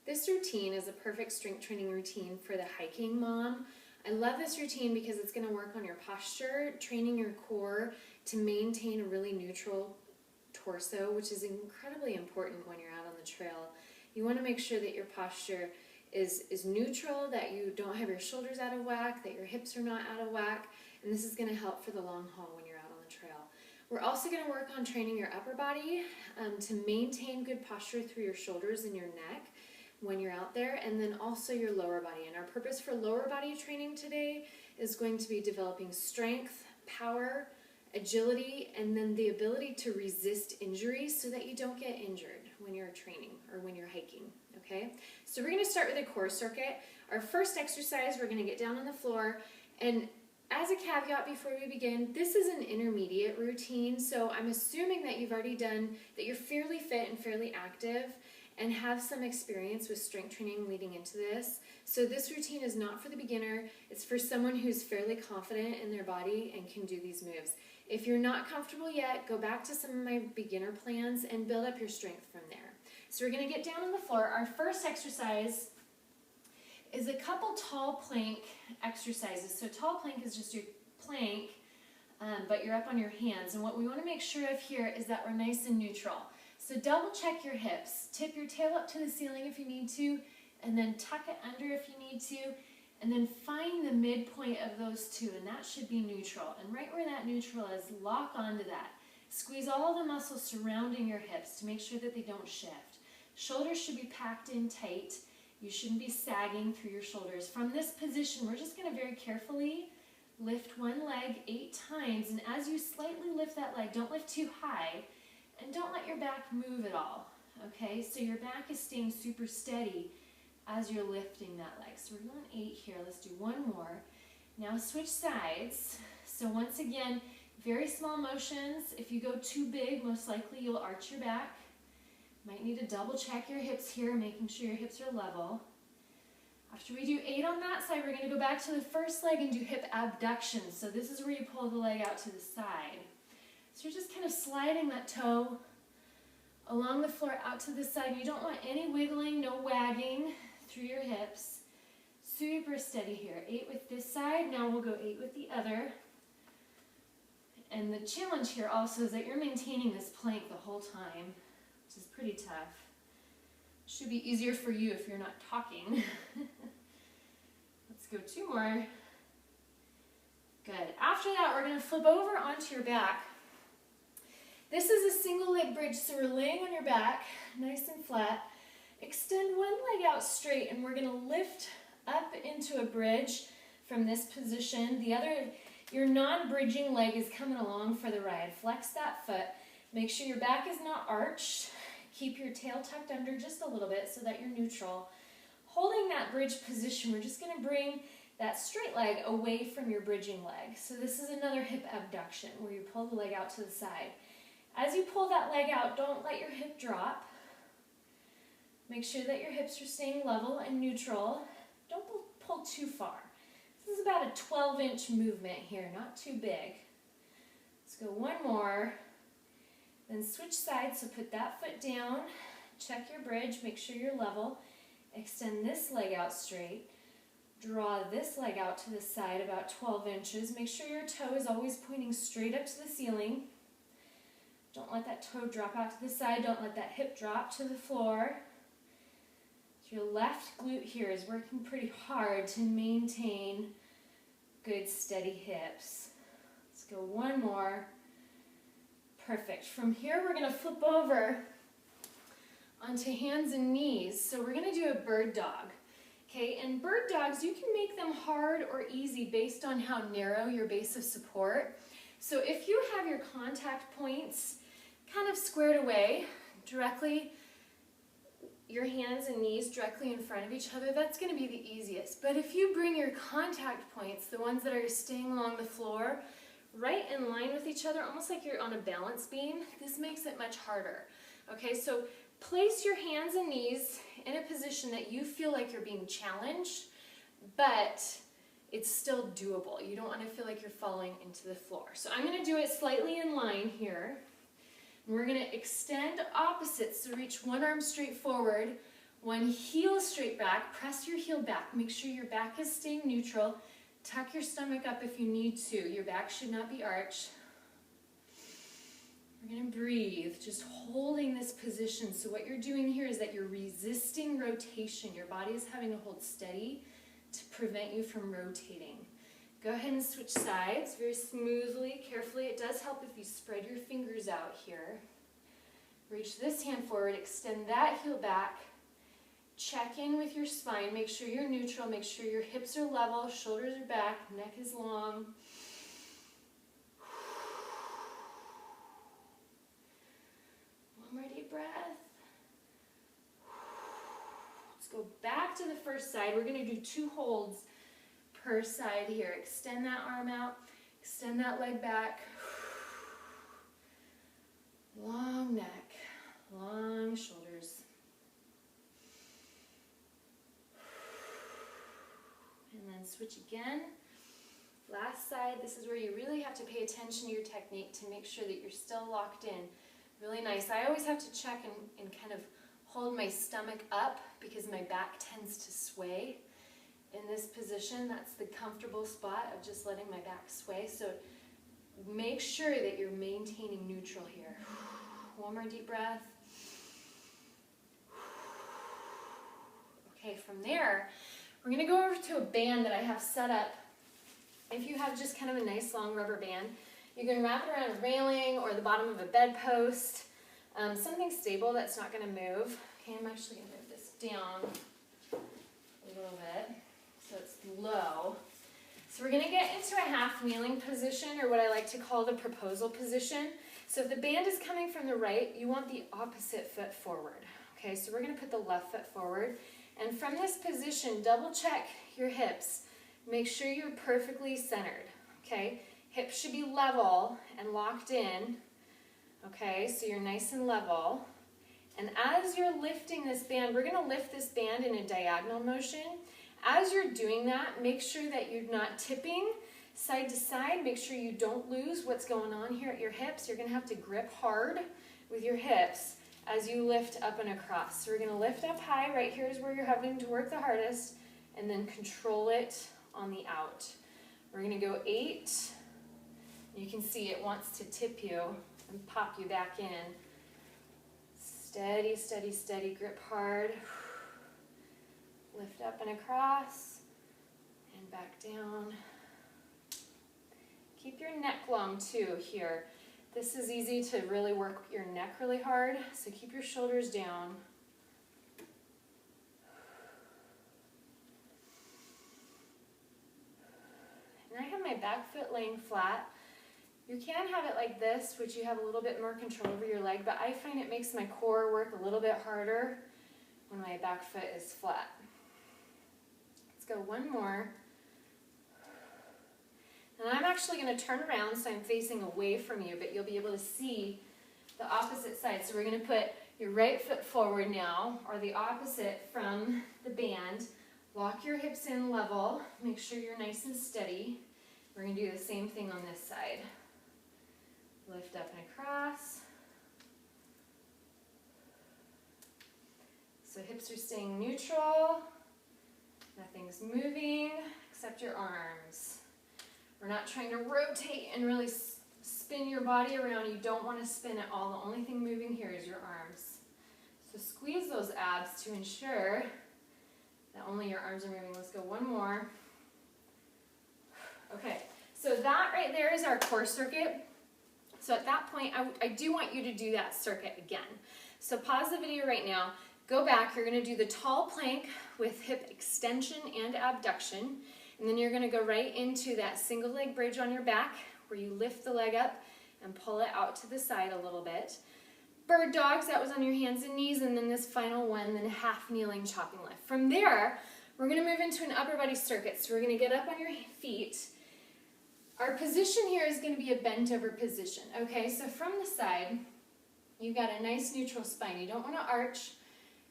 This routine is a perfect strength training routine for the hiking mom. I love this routine because it's going to work on your posture, training your core to maintain a really neutral torso, which is incredibly important when you're out on the trail. You want to make sure that your posture is neutral, that you don't have your shoulders out of whack, that your hips are not out of whack, and this is going to help for the long haul when you're out on the trail. We're also going to work on training your upper body to maintain good posture through your shoulders and your neck when you're out there, and then also your lower body. And our purpose for lower body training today is going to be developing strength, power, agility, and then the ability to resist injury so that you don't get injured when you're training or when you're hiking, okay? So we're going to start with a core circuit. Our first exercise, we're going to get down on the floor, and as a caveat before we begin, this is an intermediate routine, so I'm assuming that you've already done, that you're fairly fit and fairly active and have some experience with strength training leading into this. So this routine is not for the beginner, it's for someone who's fairly confident in their body and can do these moves. If you're not comfortable yet, go back to some of my beginner plans and build up your strength from there. So we're gonna get down on the floor. Our first exercise is a couple tall plank exercises. So tall plank is just your plank, but you're up on your hands. And what we wanna make sure of here is that we're nice and neutral. So double check your hips, tip your tail up to the ceiling if you need to, and then tuck it under if you need to, and then find the midpoint of those two, and that should be neutral. And right where that neutral is, lock onto that. Squeeze all the muscles surrounding your hips to make sure that they don't shift. Shoulders should be packed in tight. You shouldn't be sagging through your shoulders. From this position, we're just going to very carefully lift one leg 8 times, and as you slightly lift that leg, don't lift too high, and don't let your back move at all, okay? So your back is staying super steady as you're lifting that leg. So we're doing 8 here. Let's do one more. Now switch sides. So once again, very small motions. If you go too big, most likely you'll arch your back. Might need to double check your hips here, making sure your hips are level. After we do 8 on that side, we're going to go back to the first leg and do hip abduction. So this is where you pull the leg out to the side. So you're just kind of sliding that toe along the floor out to the side. You don't want any wiggling, no wagging through your hips. Super steady here. 8 with this side. Now we'll go 8 with the other. And the challenge here also is that you're maintaining this plank the whole time, which is pretty tough. Should be easier for you if you're not talking. Let's go 2 more. Good. After that, we're going to flip over onto your back. This is a single leg bridge, so we're laying on your back, nice and flat. Extend one leg out straight, and we're going to lift up into a bridge from this position. The other, your non-bridging leg is coming along for the ride. Flex that foot. Make sure your back is not arched. Keep your tail tucked under just a little bit so that you're neutral. Holding that bridge position, we're just going to bring that straight leg away from your bridging leg. So this is another hip abduction where you pull the leg out to the side. As you pull that leg out, don't let your hip drop. Make sure that your hips are staying level and neutral. Don't pull too far. This is about a 12-inch movement here, not too big. Let's go one more. Then switch sides, so put that foot down. Check your bridge, make sure you're level. Extend this leg out straight. Draw this leg out to the side about 12 inches. Make sure your toe is always pointing straight up to the ceiling. Don't let that toe drop out to the side. Don't let that hip drop to the floor. Your left glute here is working pretty hard to maintain good steady hips. Let's go one more. Perfect. From here we're going to flip over onto hands and knees. So we're going to do a bird dog. Okay, and bird dogs, you can make them hard or easy based on how narrow your base of support. So if you have your contact points kind of squared away, directly, your hands and knees directly in front of each other, that's going to be the easiest. But if you bring your contact points, the ones that are staying along the floor, right in line with each other, almost like you're on a balance beam, this makes it much harder. Okay, so place your hands and knees in a position that you feel like you're being challenged, but it's still doable. You don't want to feel like you're falling into the floor. So I'm going to do it slightly in line here. And we're going to extend opposites, so reach one arm straight forward, One heel straight back, press your heel back. Make sure your back is staying neutral. Tuck your stomach up if you need to. Your back should not be arched. We're gonna breathe, just holding this position. So what you're doing here is that you're resisting rotation. Your body is having to hold steady to prevent you from rotating. Go ahead and switch sides very smoothly, carefully. It does help if you spread your fingers out here. Reach this hand forward, extend that heel back. Check in with your spine, make sure you're neutral, make sure your hips are level, shoulders are back, neck is long. One more deep breath. Let's go back to the first side. We're going to do 2 holds per side here. Extend that arm out, extend that leg back. Long neck, long shoulders. And then switch again. Last side, this is where you really have to pay attention to your technique to make sure that you're still locked in. Really nice. I always have to check and kind of hold my stomach up because my back tends to sway. In this position, that's the comfortable spot of just letting my back sway. So make sure that you're maintaining neutral here. One more deep breath. Okay, from there, we're going to go over to a band that I have set up. If you have just kind of a nice long rubber band, you can wrap it around a railing or the bottom of a bedpost, something stable that's not going to move. Okay, I'm actually going to move this down a little bit so it's low. So we're going to get into a half kneeling position, or what I like to call the proposal position. So if the band is coming from the right, you want the opposite foot forward. Okay, so we're going to put the left foot forward. And from this position, double check your hips. Make sure you're perfectly centered. Okay, hips should be level and locked in. Okay, so you're nice and level. And as you're lifting this band, we're going to lift this band in a diagonal motion. As you're doing that, make sure that you're not tipping side to side. Make sure you don't lose what's going on here at your hips. You're going to have to grip hard with your hips as you lift up and across. So we're going to lift up high. Right here is where you're having to work the hardest, and then control it on the out. We're going to go 8. You can see it wants to tip you and pop you back in. Steady, steady, steady. Grip hard. Lift up and across, and back down. Keep your neck long too here. This is easy to really work your neck really hard, so keep your shoulders down. And I have my back foot laying flat. You can have it like this, which you have a little bit more control over your leg, but I find it makes my core work a little bit harder when my back foot is flat. Go one more. And I'm actually going to turn around so I'm facing away from you, but you'll be able to see the opposite side. So we're going to put your right foot forward now, or the opposite from the band. Lock your hips in level. Make sure you're nice and steady. We're going to do the same thing on this side. Lift up and across. So hips are staying neutral. Nothing's moving except your arms. We're not trying to rotate and really spin your body around. You don't want to spin at all. The only thing moving here is your arms. So squeeze those abs to ensure that only your arms are moving. Let's go one more. Okay, so that right there is our core circuit. So at that point, I do want you to do that circuit again. So pause the video right now. Go back, you're going to do the tall plank with hip extension and abduction, and then you're going to go right into that single leg bridge on your back where you lift the leg up and pull it out to the side a little bit. Bird dogs, that was on your hands and knees, and then this final one, then half kneeling chopping lift. From there, we're going to move into an upper body circuit. So we're going to get up on your feet. Our position here is going to be a bent over position. Okay, so from the side, you've got a nice neutral spine. You don't want to arch.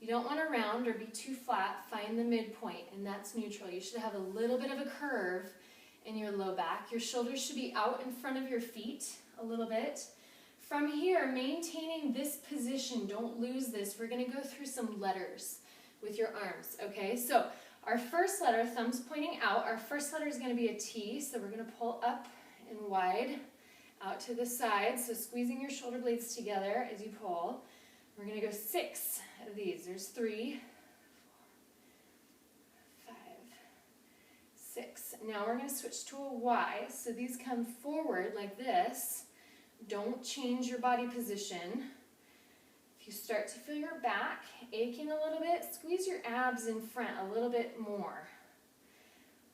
You don't want to round or be too flat. Find the midpoint, and that's neutral. You should have a little bit of a curve in your low back. Your shoulders should be out in front of your feet a little bit. From here, maintaining this position, don't lose this. We're going to go through some letters. with your arms, okay? So our first letter, thumbs pointing out, our first letter is going to be a T, so we're going to pull up and wide out to the side, so squeezing your shoulder blades together as you pull. We're going to go 6 of these. There's 3, 4, 5, 6. Now we're going to switch to a Y, so these come forward like this. Don't change your body position. If you start to feel your back aching a little bit, squeeze your abs in front a little bit more.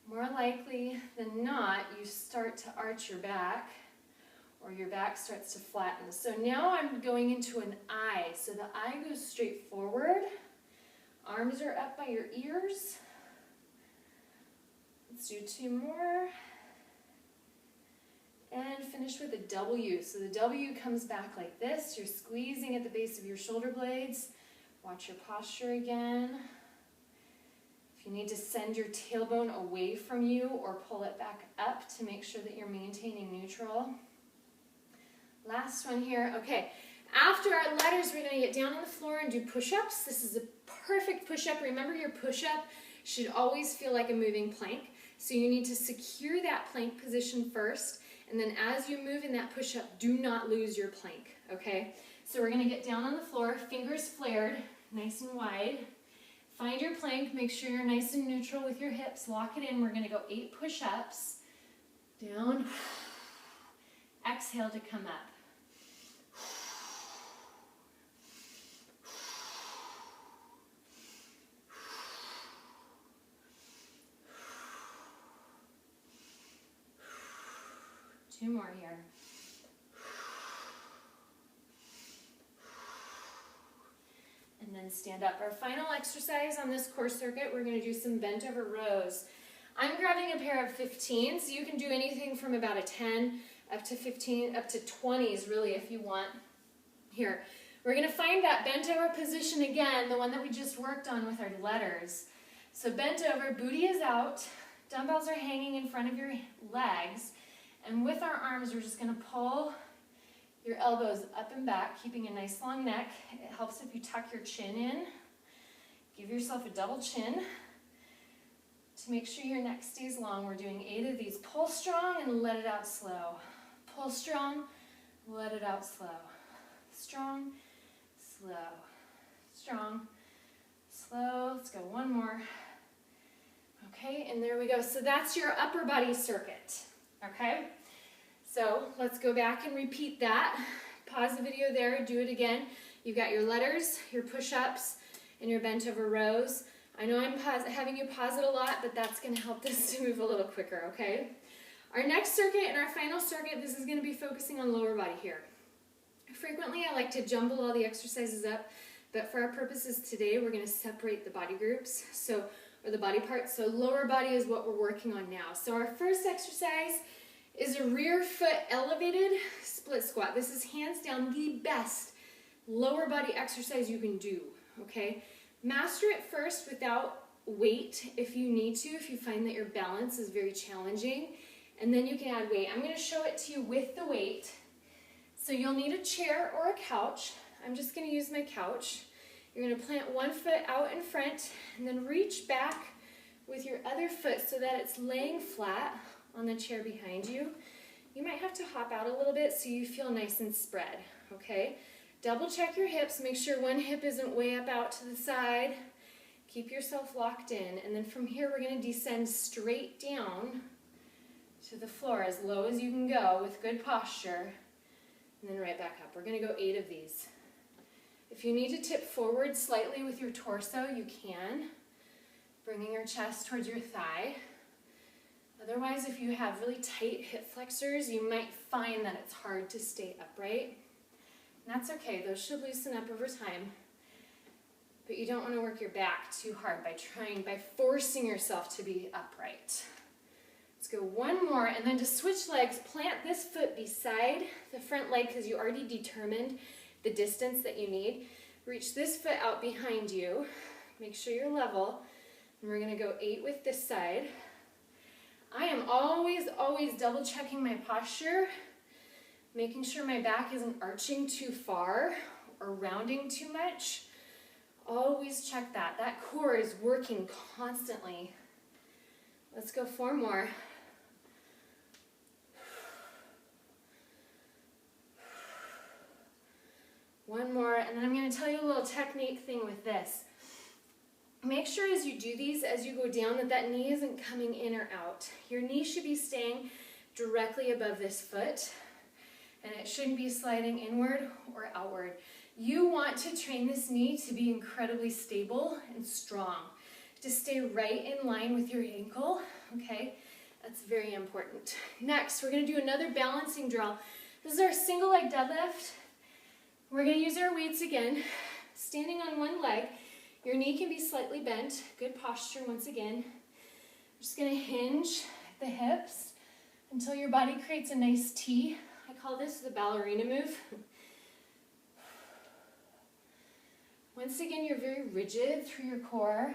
More likely than not, you start to arch your back, or your back starts to flatten. So now I'm going into an I. So the I goes straight forward. Arms are up by your ears. Let's do 2 more. And finish with a W. So the W comes back like this. You're squeezing at the base of your shoulder blades. Watch your posture again. If you need to send your tailbone away from you or pull it back up to make sure that you're maintaining neutral. Last one here. Okay, after our letters, we're going to get down on the floor and do push-ups. This is a perfect push-up. Remember, your push-up should always feel like a moving plank. So you need to secure that plank position first. And then as you move in that push-up, do not lose your plank, okay? So we're going to get down on the floor, fingers flared, nice and wide. Find your plank. Make sure you're nice and neutral with your hips. Lock it in. We're going to go 8 push-ups. Down. Exhale to come up. Two more here. And then stand up. Our final exercise on this core circuit, we're going to do some bent over rows. I'm grabbing a pair of 15s. You can do anything from about a 10 up to 15, up to 20s really if you want. Here, we're going to find that bent over position again, the one that we just worked on with our letters. So bent over, booty is out, dumbbells are hanging in front of your legs. And with our arms, we're just going to pull your elbows up and back, keeping a nice long neck. It helps if you tuck your chin in. Give yourself a double chin to make sure your neck stays long. We're doing 8 of these. Pull strong and let it out slow. Pull strong, let it out slow. Strong, slow. Strong, slow. Let's go 1 more. Okay, and there we go. So that's your upper body circuit. Okay, so let's go back and repeat that. Pause the video there, do it again. You've got your letters, your push-ups, and your bent over rows. I know I'm having you pause it a lot, but that's going to help this to move a little quicker, okay? Our next circuit and our final circuit, this is going to be focusing on lower body here. Frequently, I like to jumble all the exercises up, but for our purposes today, we're going to separate the body groups, or the body parts. So lower body is what we're working on now. So our first exercise is a rear foot elevated split squat. This is hands down the best lower body exercise you can do, okay? Master it first without weight if you need to, if you find that your balance is very challenging, and then you can add weight. I'm going to show it to you with the weight. So you'll need a chair or a couch. I'm just going to use my couch. You're going to plant 1 foot out in front and then reach back with your other foot so that it's laying flat on the chair behind you. You might have to hop out a little bit so you feel nice and spread, okay? Double check your hips. Make sure one hip isn't way up out to the side. Keep yourself locked in. And then from here, we're going to descend straight down to the floor as low as you can go with good posture. And then right back up. We're going to go 8 of these. If you need to tip forward slightly with your torso, you can, bringing your chest towards your thigh. Otherwise, if you have really tight hip flexors, you might find that it's hard to stay upright. And that's okay. Those should loosen up over time. But you don't want to work your back too hard by forcing yourself to be upright. Let's go 1 more, and then to switch legs, plant this foot beside the front leg because you already determined the distance that you need. Reach this foot out behind you. Make sure you're level. And we're going to go 8 with this side. I am always double checking my posture, making sure my back isn't arching too far or rounding too much. Always check that. That core core is working constantly. Let's go 4 more. One more, and then I'm going to tell you a little technique thing with this. Make sure as you do these, as you go down, that that knee isn't coming in or out. Your knee should be staying directly above this foot, and it shouldn't be sliding inward or outward. You want to train this knee to be incredibly stable and strong, to stay right in line with your ankle, okay? That's very important. Next, we're going to do another balancing drill. This is our single leg deadlift. We're going to use our weights again, standing on one leg. Your knee can be slightly bent. Good posture once again. I'm just going to hinge the hips until your body creates a nice T. I call this the ballerina move. Once again, you're very rigid through your core,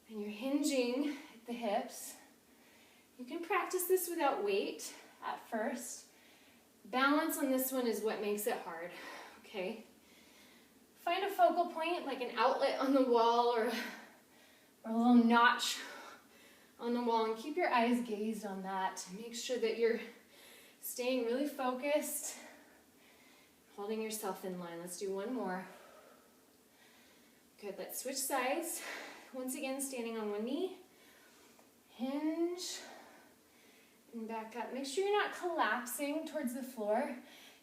and you're hinging at the hips. You can practice this without weight at first. Balance on this one is what makes it hard, okay? Find a focal point, like an outlet on the wall or a little notch on the wall, and keep your eyes gazed on that. Make sure that you're staying really focused, holding yourself in line. Let's do one more. Good, let's switch sides. Once again, standing on one knee. Hinge and back up. Make sure you're not collapsing towards the floor.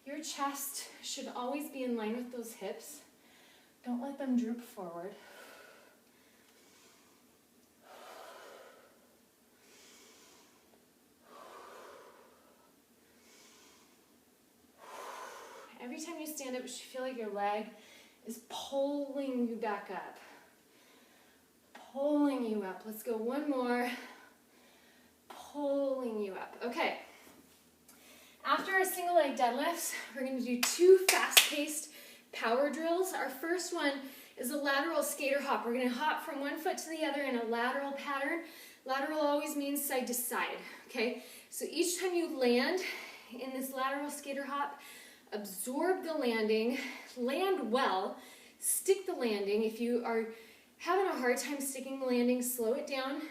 Your chest should always be in line with those hips. Don't let them droop forward. Every time you stand up, you should feel like your leg is pulling you back up. Pulling you up. Let's go one more. Pulling you up. Okay. After our single leg deadlifts, we're going to do 2 fast-paced power drills. Our first one is a lateral skater hop. We're going to hop from one foot to the other in a lateral pattern. Lateral always means side to side, okay? So each time you land in this lateral skater hop, absorb the landing, land well, stick the landing. If you are having a hard time sticking the landing, slow it down,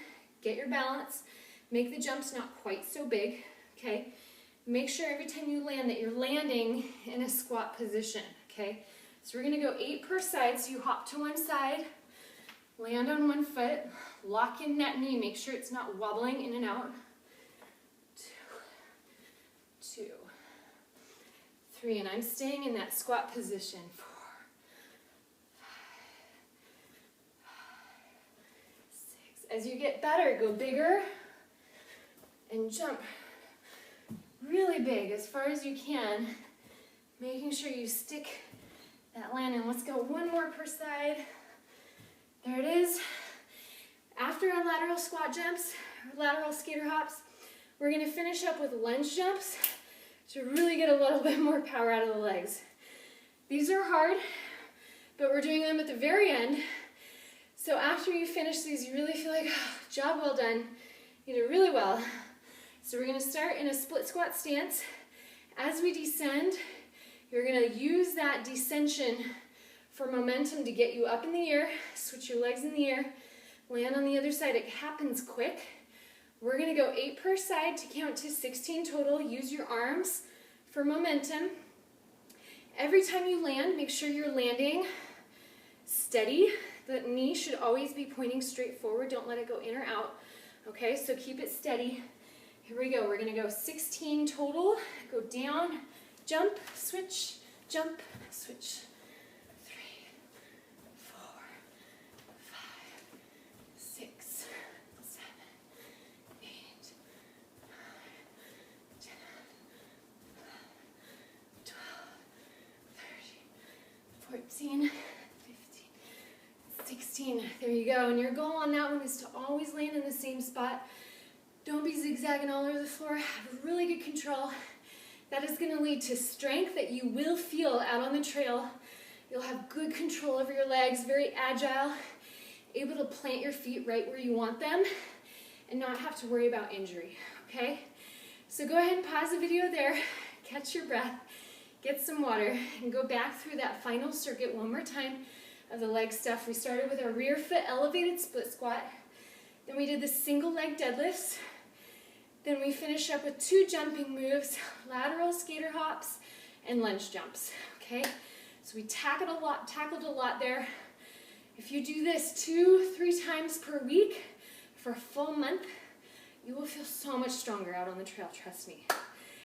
get your balance, make the jumps not quite so big, okay? Make sure every time you land that you're landing in a squat position, okay? So we're gonna go 8 per side, so you hop to one side, land on one foot, lock in that knee, make sure it's not wobbling in and out. 2, 3, and I'm staying in that squat position. 4, 5, 6. As you get better, go bigger and jump really big as far as you can, making sure you stick that landing. Let's go one more per side. There it is. After our lateral squat jumps, or lateral skater hops, we're going to finish up with lunge jumps to really get a little bit more power out of the legs. These are hard, but we're doing them at the very end. So after you finish these, you really feel like, oh, job well done. You did really well. So we're going to start in a split squat stance. As we descend, you're going to use that descension for momentum to get you up in the air, switch your legs in the air, land on the other side. It happens quick. We're going to go 8 per side to count to 16 total. Use your arms for momentum. Every time you land, make sure you're landing steady. The knee should always be pointing straight forward. Don't let it go in or out. Okay, so keep it steady. Here we go. We're going to go 16 total. Go down, jump, switch, jump, switch. 3, 4, 5, 6, 7, 8, 9, 10, 12, 13, 14, 15, 16. There you go. And your goal on that one is to always land in the same spot. Don't be zigzagging all over the floor. Have really good control. That is going to lead to strength that you will feel out on the trail. You'll have good control over your legs, very agile, able to plant your feet right where you want them and not have to worry about injury, okay? So go ahead and pause the video there, catch your breath, get some water, and go back through that final circuit one more time of the leg stuff. We started with our rear foot elevated split squat. Then we did the single leg deadlifts. Then we finish up with 2 jumping moves, lateral skater hops, and lunge jumps, okay? So we tackled a lot there. If you do this 2-3 times per week for a full month, you will feel so much stronger out on the trail, trust me.